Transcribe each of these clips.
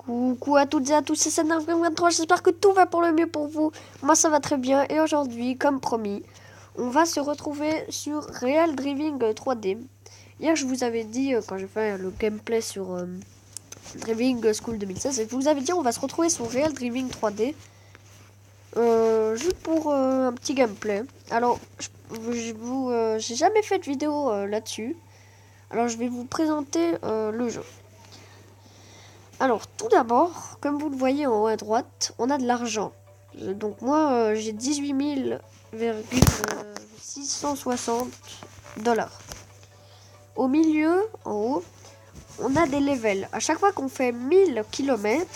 Coucou à toutes et à tous, c'est Senna23, j'espère que tout va pour le mieux pour vous. Moi ça va très bien et aujourd'hui, comme promis, on va se retrouver sur Real Driving 3D. Hier je vous avais dit, quand j'ai fait le gameplay sur Driving School 2016, et je vous avais dit on va se retrouver sur Real Driving 3D. Juste pour un petit gameplay. Alors, j'ai jamais fait de vidéo là-dessus. Alors je vais vous présenter le jeu. Alors, tout d'abord, comme vous le voyez en haut à droite, on a de l'argent. Donc moi, j'ai 18 660 $. Au milieu, en haut, on a des levels. À chaque fois qu'on fait 1000 km,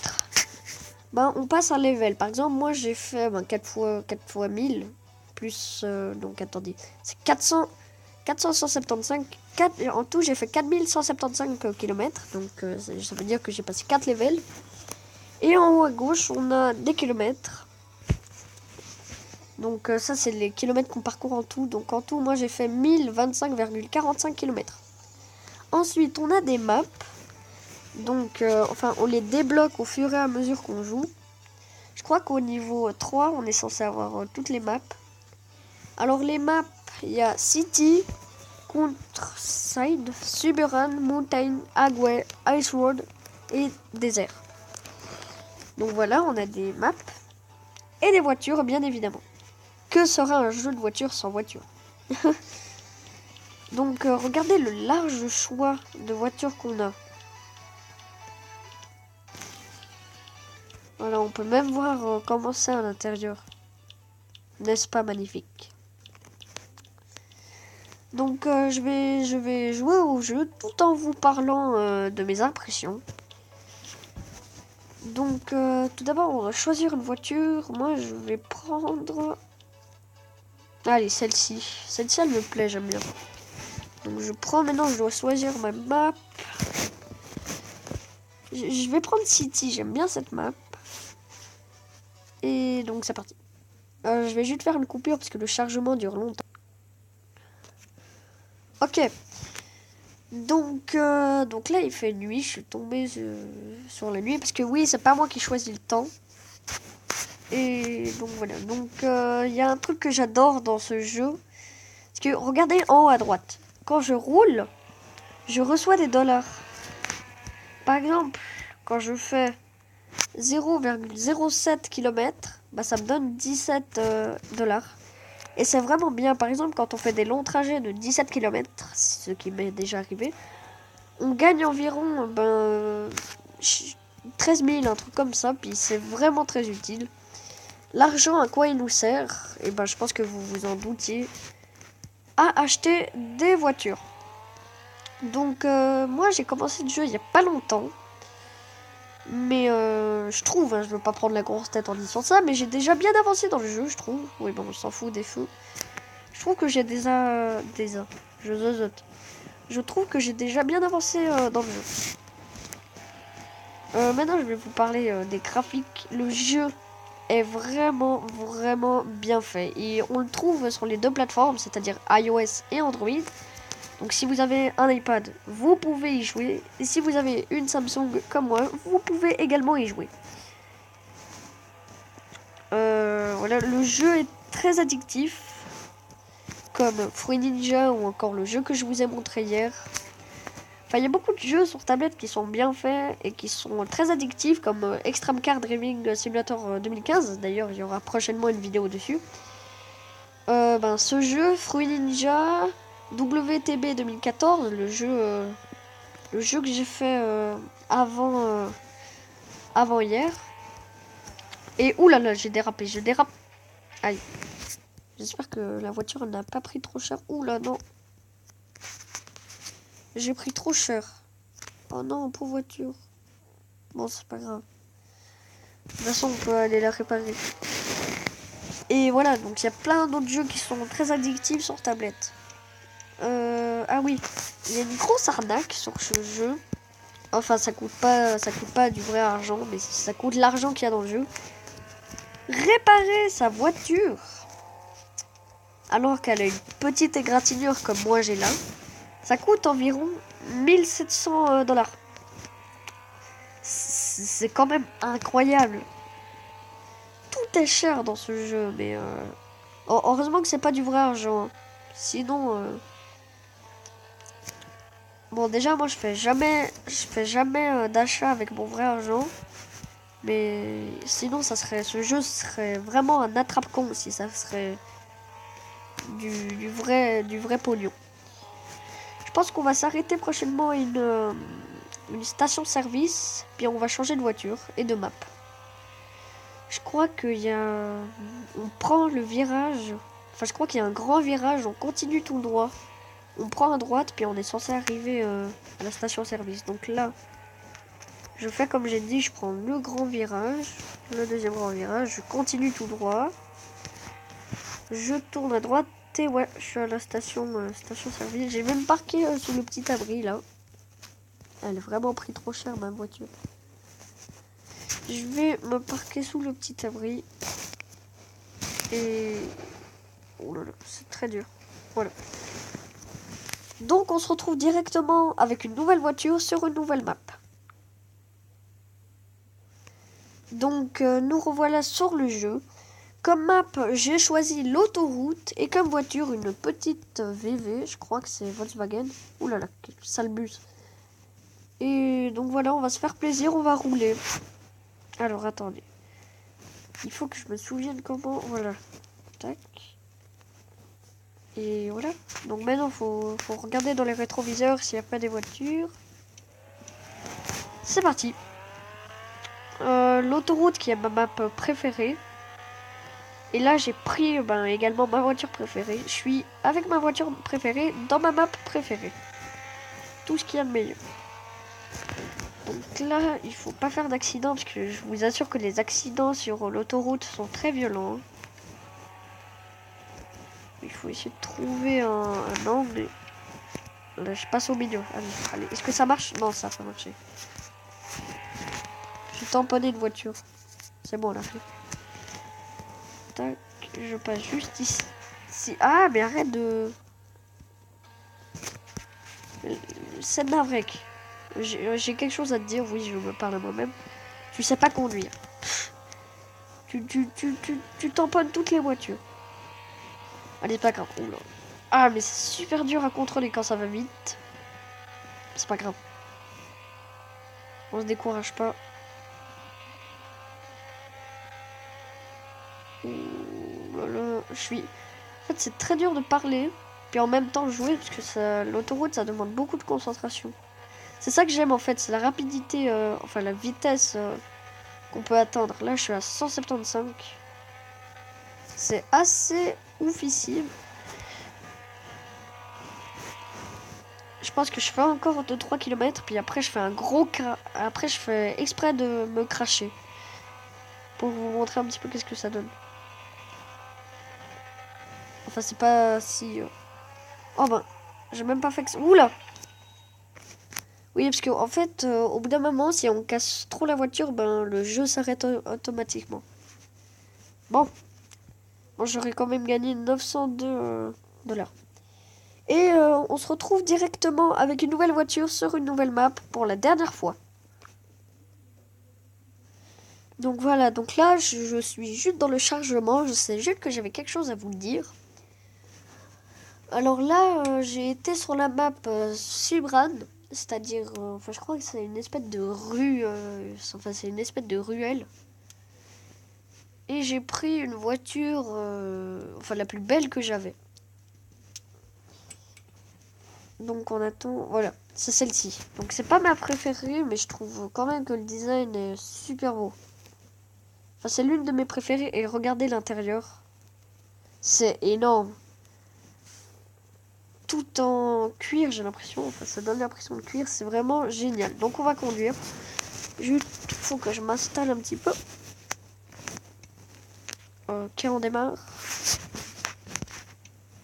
on passe un level. Par exemple, moi, j'ai fait 4 fois 1000, plus... donc, attendez, c'est 475. En tout, j'ai fait 4175 km. Donc, ça veut dire que j'ai passé 4 levels. Et en haut à gauche, on a des kilomètres. Donc, ça, c'est les kilomètres qu'on parcourt en tout. Donc, en tout, moi, j'ai fait 1025,45 km. Ensuite, on a des maps. Donc, on les débloque au fur et à mesure qu'on joue. Je crois qu'au niveau 3, on est censé avoir toutes les maps. Alors, les maps, il y a City, Countryside, Suburban, Mountain, Highway, Ice Road et Désert. Donc voilà, on a des maps et des voitures, bien évidemment. Que sera un jeu de voiture sans voiture? Donc regardez le large choix de voitures qu'on a. Voilà, on peut même voir comment c'est à l'intérieur. N'est-ce pas magnifique? Donc je vais jouer au jeu tout en vous parlant de mes impressions. Donc tout d'abord on va choisir une voiture. Moi je vais prendre... Allez, celle-ci. Celle-ci elle me plaît, j'aime bien. Donc je prends maintenant, je dois choisir ma map. Je vais prendre City, j'aime bien cette map. Et donc c'est parti. Je vais juste faire une coupure parce que le chargement dure longtemps. Ok. Donc là il fait nuit, je suis tombée sur la nuit parce que oui, c'est pas moi qui choisis le temps. Et donc voilà, donc il y a un truc que j'adore dans ce jeu. Parce que regardez en haut à droite. Quand je roule, je reçois des dollars. Par exemple, quand je fais 0,07 km, ça me donne 17 $. Et c'est vraiment bien. Par exemple, quand on fait des longs trajets de 17 km, ce qui m'est déjà arrivé, on gagne environ 13 000, un truc comme ça. Puis c'est vraiment très utile. L'argent, à quoi il nous sert? Et je pense que vous vous en doutiez. À acheter des voitures. Donc moi j'ai commencé le jeu il n'y a pas longtemps. Mais je trouve, je veux pas prendre la grosse tête en disant ça, mais j'ai déjà bien avancé dans le jeu, je trouve. Oui, bon, on s'en fout des feux. Je trouve que j'ai Je trouve que j'ai déjà bien avancé dans le jeu. Maintenant, je vais vous parler des graphiques. Le jeu est vraiment, vraiment bien fait. Et on le trouve sur les deux plateformes, c'est-à-dire iOS et Android. Donc si vous avez un iPad, vous pouvez y jouer. Et si vous avez une Samsung comme moi, vous pouvez également y jouer. Voilà, le jeu est très addictif. Comme Fruit Ninja ou encore le jeu que je vous ai montré hier. Enfin, il y a beaucoup de jeux sur tablette qui sont bien faits et qui sont très addictifs, comme Extreme Car Driving Simulator 2015. D'ailleurs, il y aura prochainement une vidéo dessus. Ce jeu, Fruit Ninja, WTB 2014, le jeu que j'ai fait avant hier. Et oulala, j'ai dérapé, je dérape. Aïe. J'espère que la voiture n'a pas pris trop cher. Oula, non. J'ai pris trop cher. Oh non, pauvre voiture. Bon, c'est pas grave. De toute façon, on peut aller la réparer. Et voilà, donc il y a plein d'autres jeux qui sont très addictifs sur tablette. Ah oui, il y a une grosse arnaque sur ce jeu. Enfin, ça coûte pas du vrai argent, mais ça coûte l'argent qu'il y a dans le jeu. Réparer sa voiture, alors qu'elle a une petite égratignure comme moi j'ai là, ça coûte environ 1700 $. c'est quand même incroyable. Tout est cher dans ce jeu, mais heureusement que c'est pas du vrai argent, hein. Sinon, bon, déjà moi je fais jamais d'achat avec mon vrai argent, mais sinon ce jeu serait vraiment un attrape-con si ça serait du vrai pognon. Je pense qu'on va s'arrêter prochainement à une station-service, puis on va changer de voiture et de map. Je crois qu'il y a... On prend le virage... Enfin, je crois qu'il y a un grand virage, on continue tout droit. On prend à droite, puis on est censé arriver à la station-service. Donc là, je fais comme j'ai dit, je prends le grand virage, le deuxième grand virage, je continue tout droit. Je tourne à droite et ouais, je suis à la station-service. J'ai même parqué sous le petit abri, là. Elle a vraiment pris trop cher, ma voiture. Je vais me parquer sous le petit abri. Et... Oh là là, c'est très dur. Voilà. Donc on se retrouve directement avec une nouvelle voiture sur une nouvelle map. Donc nous revoilà sur le jeu. Comme map, j'ai choisi l'autoroute et comme voiture une petite VV, je crois que c'est Volkswagen. Ouh là là, quel sale bus. Et donc voilà, on va se faire plaisir, on va rouler. Alors attendez. Il faut que je me souvienne comment... Voilà. Tac. Et voilà. Donc maintenant, faut regarder dans les rétroviseurs s'il n'y a pas des voitures. C'est parti. L'autoroute qui est ma map préférée. Et là, j'ai pris également ma voiture préférée. Je suis avec ma voiture préférée dans ma map préférée. Tout ce qu'il y a de meilleur. Donc là, il faut pas faire d'accident parce que je vous assure que les accidents sur l'autoroute sont très violents. Il faut essayer de trouver un angle. Là, je passe au milieu. Allez. Est-ce que ça marche? Non, ça n'a pas marché. J'ai tamponné une voiture. C'est bon, là. Tac, je passe juste ici. Ah, mais arrête de... C'est navrec. J'ai quelque chose à te dire, oui, je me parle à moi-même. Tu sais pas conduire. Tu tamponnes toutes les voitures. Allez, c'est pas grave. Oula. Ah, mais c'est super dur à contrôler quand ça va vite. C'est pas grave. On se décourage pas. Ouh là là, je suis... En fait, c'est très dur de parler, puis en même temps jouer, parce que l'autoroute, ça demande beaucoup de concentration. C'est ça que j'aime en fait, c'est la rapidité, enfin la vitesse qu'on peut atteindre. Là, je suis à 175. C'est assez oufissime. Je pense que je fais encore 2-3 km, puis après je fais un gros après je fais exprès de me cracher. Pour vous montrer un petit peu qu'est-ce que ça donne. Enfin, c'est pas si... Oh ben, j'ai même pas fait que ça. Oula! Oui, parce qu'en fait, au bout d'un moment, si on casse trop la voiture, ben le jeu s'arrête automatiquement. Bon. Bon, j'aurais quand même gagné 902 $. Et on se retrouve directement avec une nouvelle voiture sur une nouvelle map pour la dernière fois. Donc voilà, donc là, je suis juste dans le chargement. Je sais juste que j'avais quelque chose à vous dire. Alors là, j'ai été sur la map Subran, c'est-à-dire, enfin je crois que c'est une espèce de rue, enfin c'est une espèce de ruelle. Et j'ai pris une voiture, enfin la plus belle que j'avais. Donc on attend, voilà, c'est celle-ci. Donc c'est pas ma préférée, mais je trouve quand même que le design est super beau. Enfin c'est l'une de mes préférées, et regardez l'intérieur. C'est énorme. Tout en cuir, j'ai l'impression. Enfin, ça donne l'impression de cuir. C'est vraiment génial. Donc, on va conduire. Juste, faut que je m'installe un petit peu. Ok, on démarre.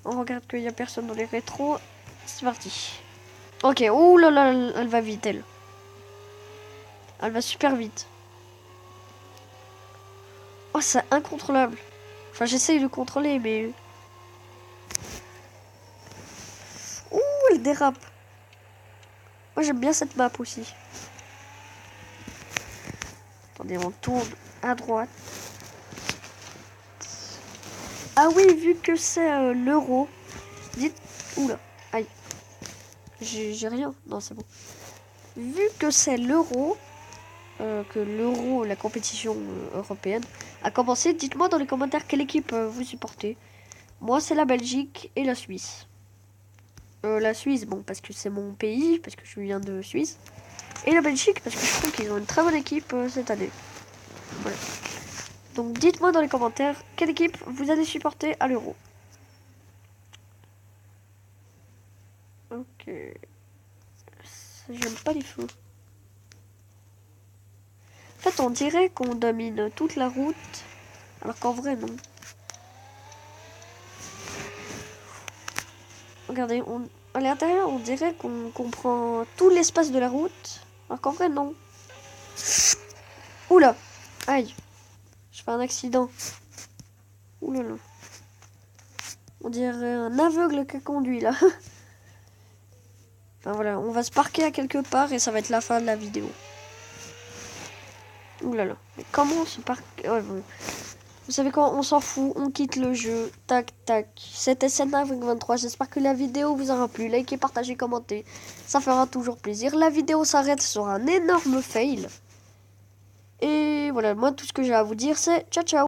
On regarde qu'il n'y a personne dans les rétros. C'est parti. Ok, ouh là là, elle va vite, elle. Elle va super vite. Oh, c'est incontrôlable. Enfin, j'essaye de contrôler, mais... Ouh, elle dérape. Moi, j'aime bien cette map aussi. Attendez, on tourne à droite. Ah oui, vu que c'est l'euro, dites... Oula, aïe. J'ai rien. Non, c'est bon. Vu que c'est l'euro, que l'euro, la compétition européenne, a commencé, dites-moi dans les commentaires quelle équipe vous supportez. Moi, c'est la Belgique et la Suisse. La Suisse, bon, parce que c'est mon pays, parce que je viens de Suisse. Et la Belgique, parce que je trouve qu'ils ont une très bonne équipe cette année. Voilà. Donc dites-moi dans les commentaires quelle équipe vous allez supporter à l'Euro. Ok. J'aime pas les feux. En fait, on dirait qu'on domine toute la route, alors qu'en vrai, non. Regardez, à l'intérieur, on dirait qu'on prend tout l'espace de la route, alors qu'en vrai, non. Oula, aïe, je fais un accident. Oulala. On dirait un aveugle qui conduit, là. Enfin voilà, on va se parquer à quelque part et ça va être la fin de la vidéo. Ouh là là, mais comment on se parque? Ouais, bon. Vous savez quoi, on s'en fout, on quitte le jeu. Tac, tac. C'était Senna23, j'espère que la vidéo vous aura plu. Likez, partagez, commentez. Ça fera toujours plaisir. La vidéo s'arrête sur un énorme fail. Et voilà, moi tout ce que j'ai à vous dire c'est ciao ciao.